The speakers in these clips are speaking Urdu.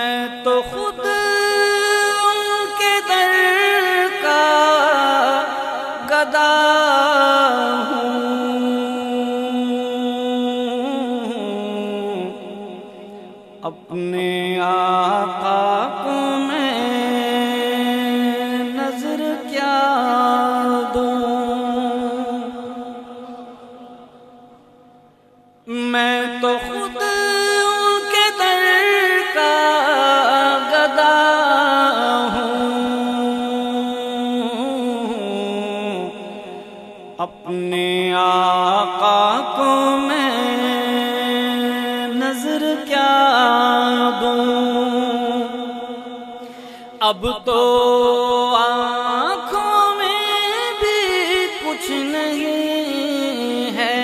میں تو خود ان کے در کا گدا ہوں، اپنے آقا کو میں نظر کیا دوں، میں تو خود ان کے در کا گدا ہوں، اپنے آقا کو میں نظر کیا دوں، اب تو آنکھوں میں بھی کچھ نہیں ہے،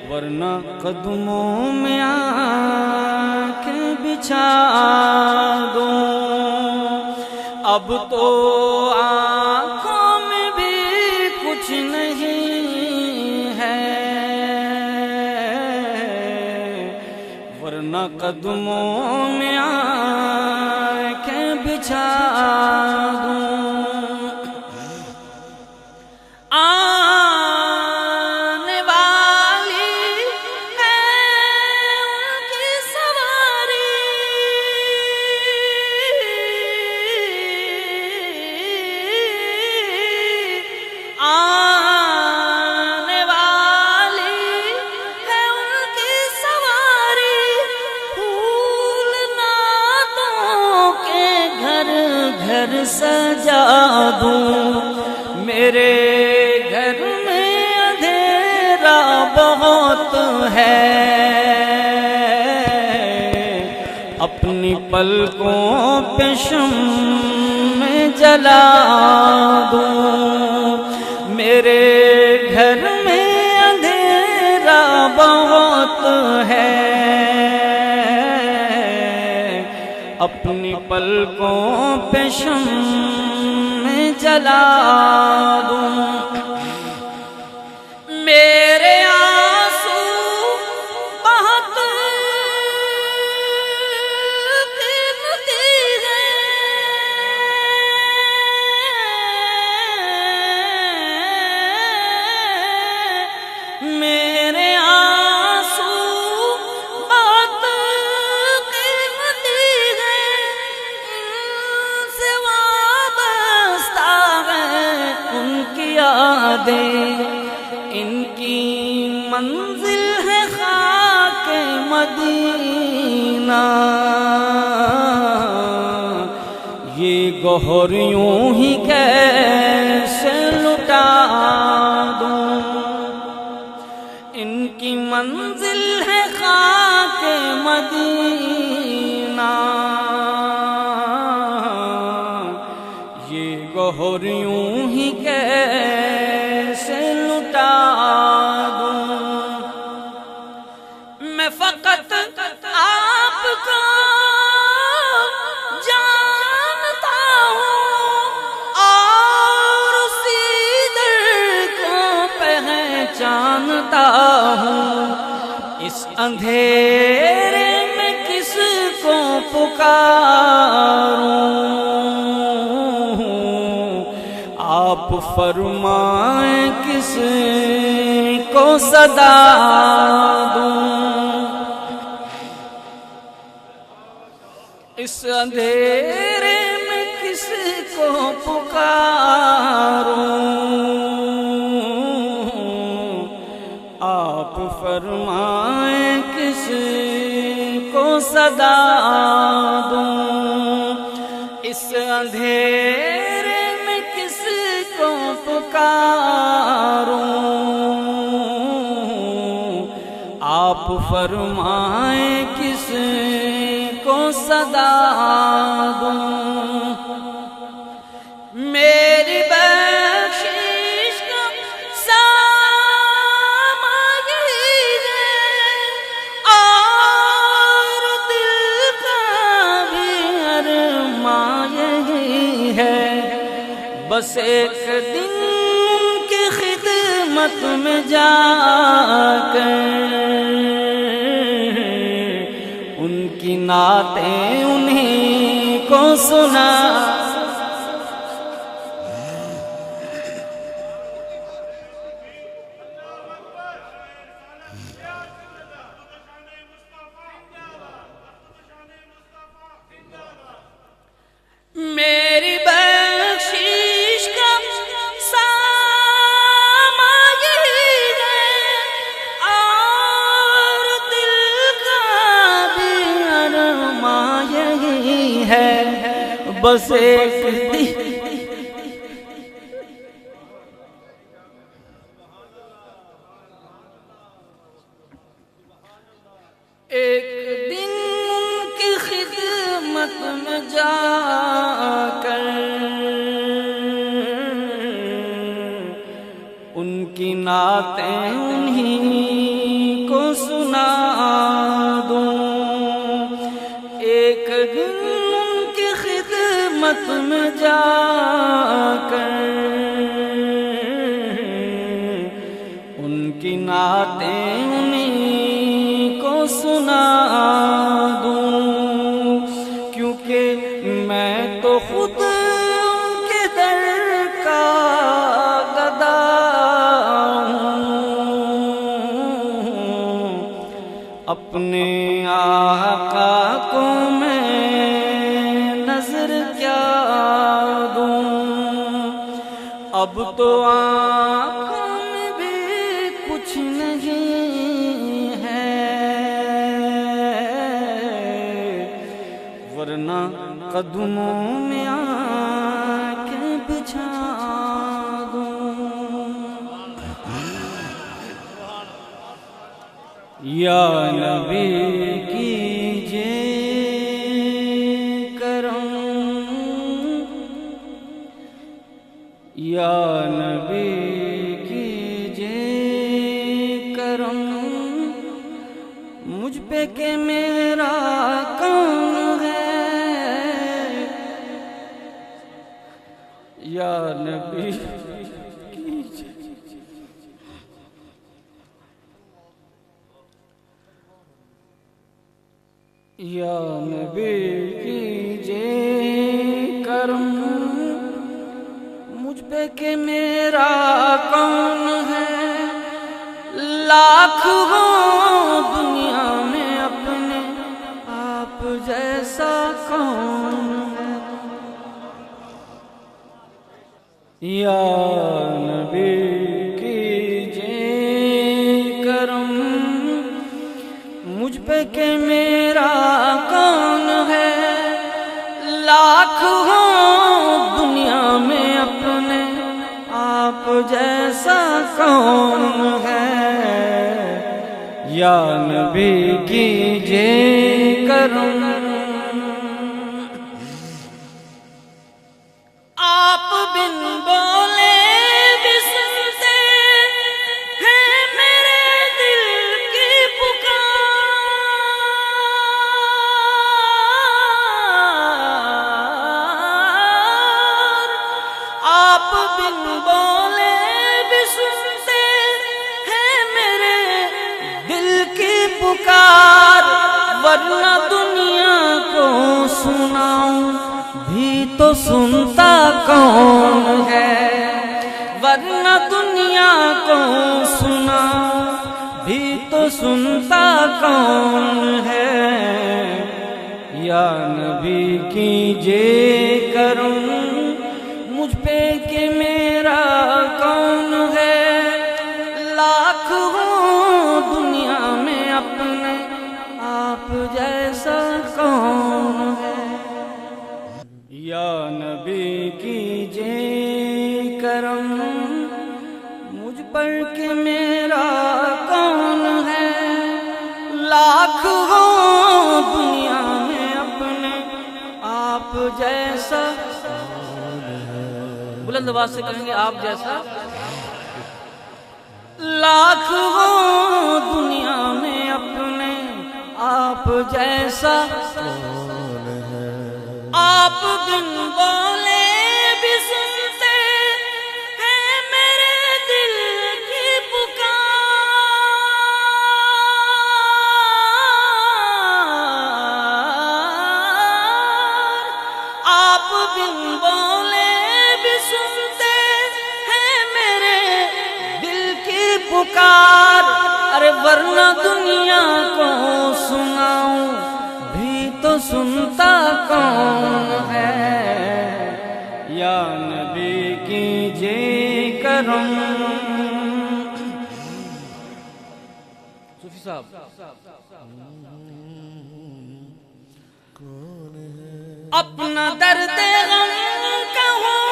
ورنہ قدموں میں آنکھیں بچھا دوں، اب تو آنکھوں میں بھی کچھ نہیں ہے، ورنہ قدموں میں آنکھیں بچھا دوں، آنے والی ہے ان کی سواری، آنے والی ہے ان کی سواری، پھول نعتوں کے گھر گھر سجا دوں، میرے گھر میں اندھیرا بہت ہے، اپنی پلکوں پہ شمع جلا دوں، میرے گھر میں اندھیرا بہت ہے، اپنی پلکوں پہ شمع جلا دوں، میرے آنسو بہت قیمتی ہیں، میرے آنسو بہت قیمتی ہیں، ان سے وابستہ ہیں ان کی یادیں، ان کی منزل ہے خاک مدینہ، یہ گوہر یوں ہی کیسے لٹا دوں، ان کی منزل ہے خاک مدینہ، یہ گوہر یوں ہی کیسے لٹا دوں، میں فقط آپ کو جانتا ہوں اور اسی در کو پہچانتا ہوں، اس اندھیرے میں کس کو پکاروں، آپ فرمائیں کس کو صدا دوں، اس اندھیرے میں کس کو پکاروں، آپ فرمائیں کس کو صدا دوں، اس اندھیرے میں کس کو پکاروں، آپ فرمائیں کس کو صدا دوں، میری بخشش کا سامان یہی ہے، اور دل کا بھی ارمان یہی ہے، بس ایک دن کی خدمت میں جا کر ان کی نعتیں انہیں کو سنا. میری بخشش کا ساما یہی ہے اور دل کا بھی ارماں یہی ہے. بس ایک دن ان کی خدمت میں جا کر ان کی نعتیں انہیں کو سنا دوں. ایک دن ان کی خدمت میں جا کر ان کی نعتیں انہیں کو سنا دوں. کیونکہ میں تو خود ان کے در کا گدا ہوں. اپنے آقا کو میں نظر کیا دوں. اب تو آنکھوں میں بھی کچھ نہیں ہے ورنہ قدموں میں آنکھیں بچھا دوں. یا نبی کیجے کرم یا نبی کیجے کرم مجھ پہ کہ میرا کون ہے. یا نبی کیجے یا نبی کیجے کرم مجھ پہ کہ میرا کون ہے. لاکھ ہو دنیا میں اپنے آپ جیسا کون ہے. یا نبی کیجے کرم مجھ پہ کہ میرا کون ہے. لاکھ ہو دنیا میں اپنے آپ جیسا کون ہے. یا نبی کیجے کرم آپ بن بولے بھی سنتے ہیں میرے دل کی پکار. آپ بن بولے بھی سنتے ہیں میرے دل کی پکار. ورنہ دنیا کو سناؤں بھی تو سنتا کون ہے. ورنہ دنیا کو سناؤں بھی تو سنتا کون ہے. یا نبی کیجے کرم مجھ پہ کہ میرا کون ہے. لاکھ ہو دنیا میں اپنے آپ جیسا کون ہے. یا نبی کیجے کرم مجھ پر کہ میرا کون ہے. لاکھ ہو دنیا میں اپنے آپ جیسا. بلند آواز سے کہیں گے آپ جیسا. لاکھ ہو دنیا میں اپنے آپ جیسا. آپ بن بولے بھی سنتے ہیں میرے دل کی پکار. ورنہ دنیا کو سناؤں بھی تو سنتا کون ہے، یا نبی کیجئے کرم۔ صوفی صاحب اپنا درد غم کہوں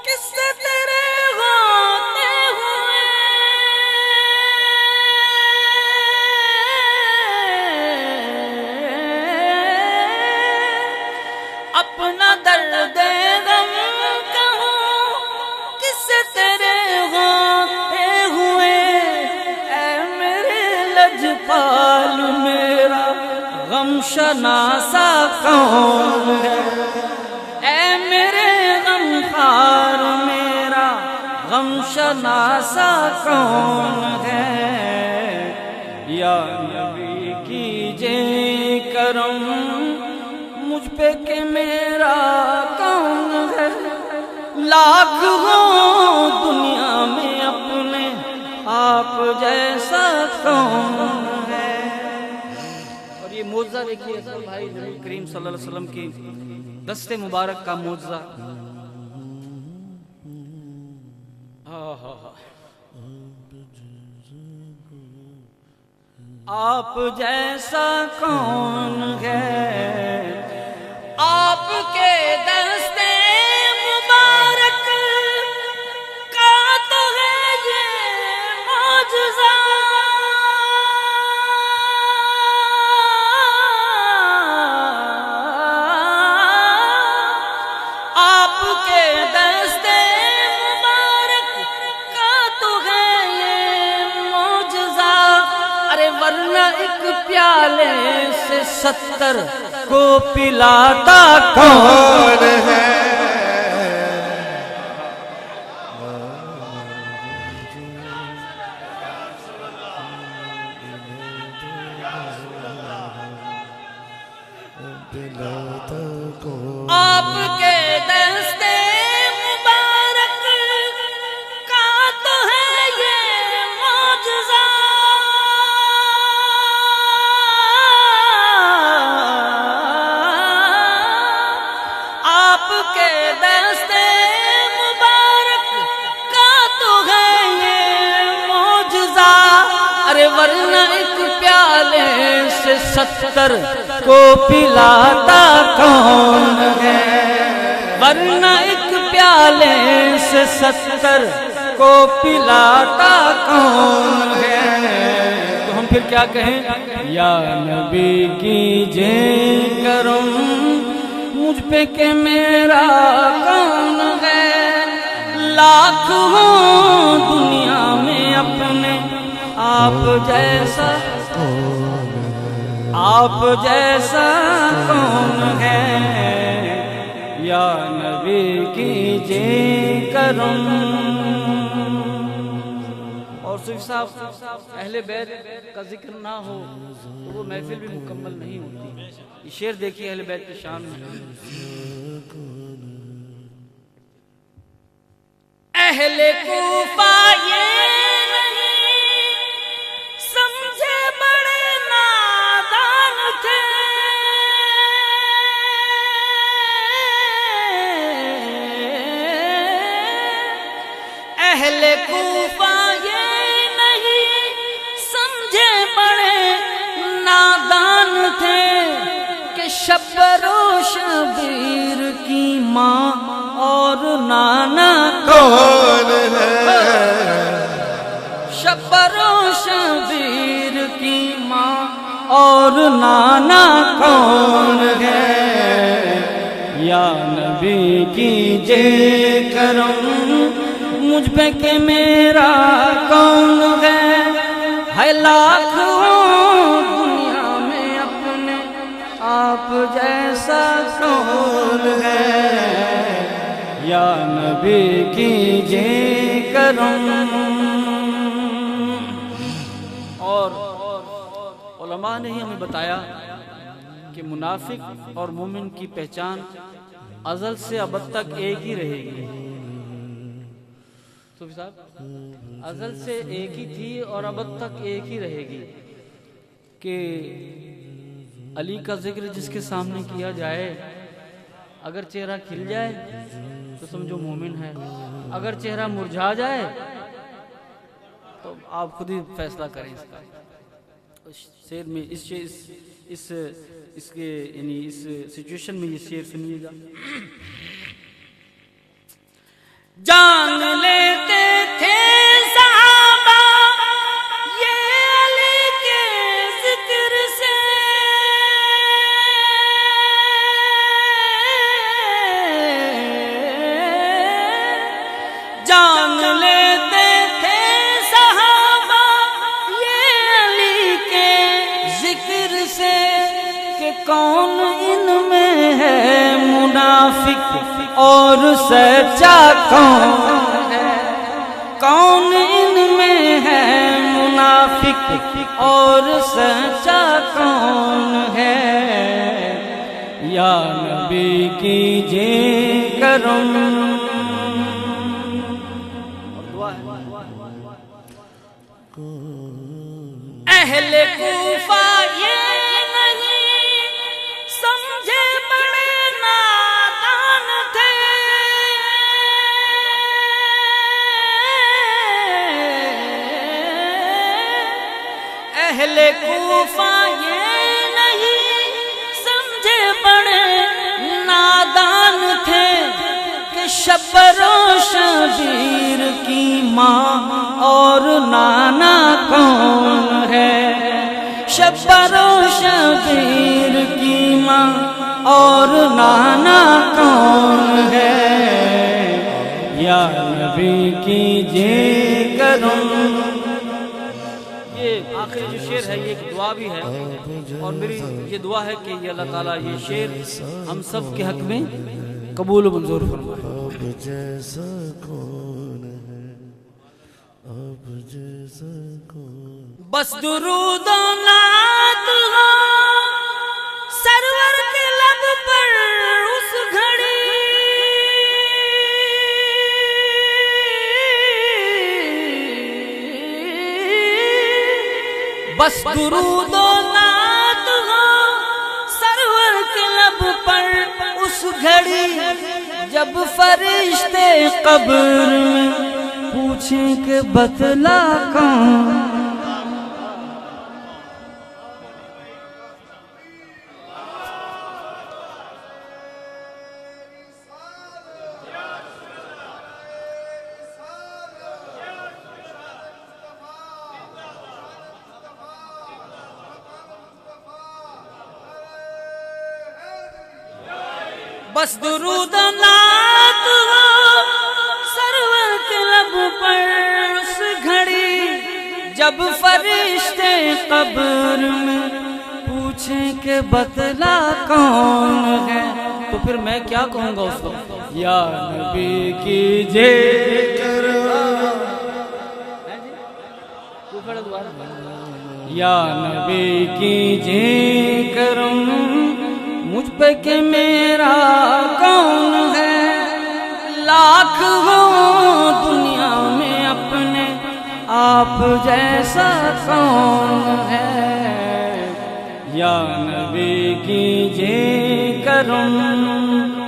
کس سے تیرے ہوتے ہوئے، اپنا درد غم کہوں کس سے تیرے ہوتے ہوئے، اے میرے لجپال میرا غم شناسا کون ہے، اے میرے غم خار میرا غم شناسا کون ہے، یا نبی کیجئے کرم مجھ پہ کہ میرا کون ہے، لاکھ ہوں دنیا میں اپنے آپ جیسا کون ہے۔ یہ معجزہ دیکھیے بھائی نبی کریم صلی اللہ علیہ وسلم کی دست مبارک کا معجزہ۔ آپ جیسا کون ہے، آپ کے دست مبارک کا تو ہے یہ معجزہ، ورنہ ایک پیالے سے 70 کو پلاتا کون ہے، آپ کے دست مبارک کا تو ہے یہ معجزہ، ورنہ ایک پیالے سے 70 کو پلاتا کون ہے، ورنہ ایک پیالے سے 70 کو پلاتا کون ہے۔ تو ہم پھر کیا کہیں، یا نبی کیجئے کرم مجھ پہ کہ میرا کون ہے، لاکھ ہوں دنیا میں اپنے آپ جیسا کون ہے، یا نبی کیجئے کرم۔ اور صوفی صاحب اہل بیت کا ذکر نہ ہو تو وہ محفل بھی مکمل نہیں ہوتی۔ یہ شعر دیکھیے اہل بیت کی شان میں، اہل کوفہ یہ سمجھے بڑے نادان تھے، اہل کوفہ یہ نہیں سمجھے بڑے نادان تھے کہ شبر و شبیر کی ماں اور نانا کون ہے، شبر و شبیر کی ماں اور نانا کون ہے، یا نبی کیجئے کرم مجھ پہ کہ میرا کون ہے، لاکھ دنیا میں اپنے آپ جیسا کون ہے، یا نبی کیجئے کرم۔ اور علماء نے ہی ہمیں بتایا کہ منافق اور مومن کی پہچان ازل سے ابد تک ایک ہی رہے گی۔ تو صوفی صاحب ازل سے ایک ہی تھی اور اب تک ایک ہی رہے گی کہ علی کا ذکر جس کے سامنے کیا جائے اگر چہرہ کھل جائے تو سمجھو مومن ہے، اگر چہرہ مرجھا جائے تو آپ خود ہی فیصلہ کریں اس کا۔ شعر میں اس کے یعنی اس سچویشن میں یہ شعر سنیے گا۔ جان لیتے تھے صحابہ یہ علی کے ذکر سے، جان لیتے تھے صحابہ یہ علی کے ذکر سے کہ کون ان میں ہے منافق اور سچا کون ہے، کون ان میں ہے منافق اور سچا کون ہے، یا نبی کیجئے کرم۔ اہل کوفہ یہ نہیں سمجھے بڑے نادان تھے، اہل کوفہ یہ نہیں سمجھے بڑے نادان تھے کہ شبر و شبیر کی ماں اور نانا کون ہے، شبر و شبیر کی ماں اور نانا کون ہے، یا نبی کیجئے کرم۔ یہ آخری جو شعر ہے یہ ایک دعا بھی ہے، اور میری یہ دعا ہے کہ یہ اللہ تعالیٰ یہ شعر ہم سب کے حق میں قبول و منظور فرمائے۔ اب جیسا کون ہے، اب جیسا کون، بس درود و نعت ہو سرور کے لب پر اس گھڑی، بس درود و نعت ہو سرور کے لب پر اس گھڑی، جب فرشتے قبر میں پوچھیں کہ بتلا کون، بس درود و نعت ہو سرور کے لب پر اس گھڑی، جب فرشتے قبر میں پوچھیں کہ بتلا کون ہے، تو پھر میں کیا کہوں گا اس کو، یا نبی کیجئے کرم، یا نبی کیجئے کرم مجھ پہ کہ میرا کون ہے، لاکھ ہو دنیا میں اپنے آپ جیسا کون ہے، یا نبی کیجئے کرم۔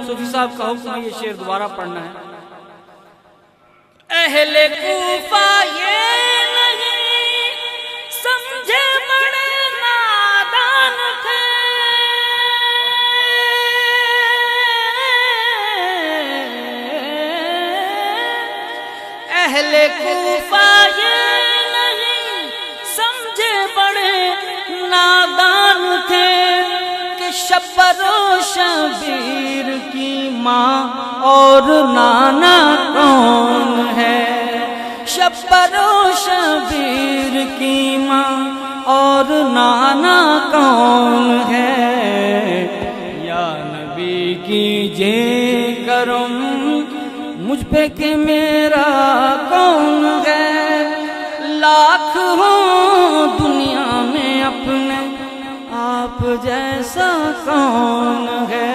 صوفی صاحب کا حکم ہے یہ شعر دوبارہ پڑھنا ہے۔ اہل کوفہ یہ نہیں سمجھے بڑے نادان تھے، اہل کوفہ یہ نہیں سمجھے بڑے نادان تھے کہ شبر و شبیر کی ماں اور نانا کون ہے، شبر و شبیر کی ماں اور نانا کون ہے، یا نبی کیجئے کرم مجھ پہ کہ میرا کون ہے، لاکھ ہو دنیا میں اپنے آپ جیسا کون ہے،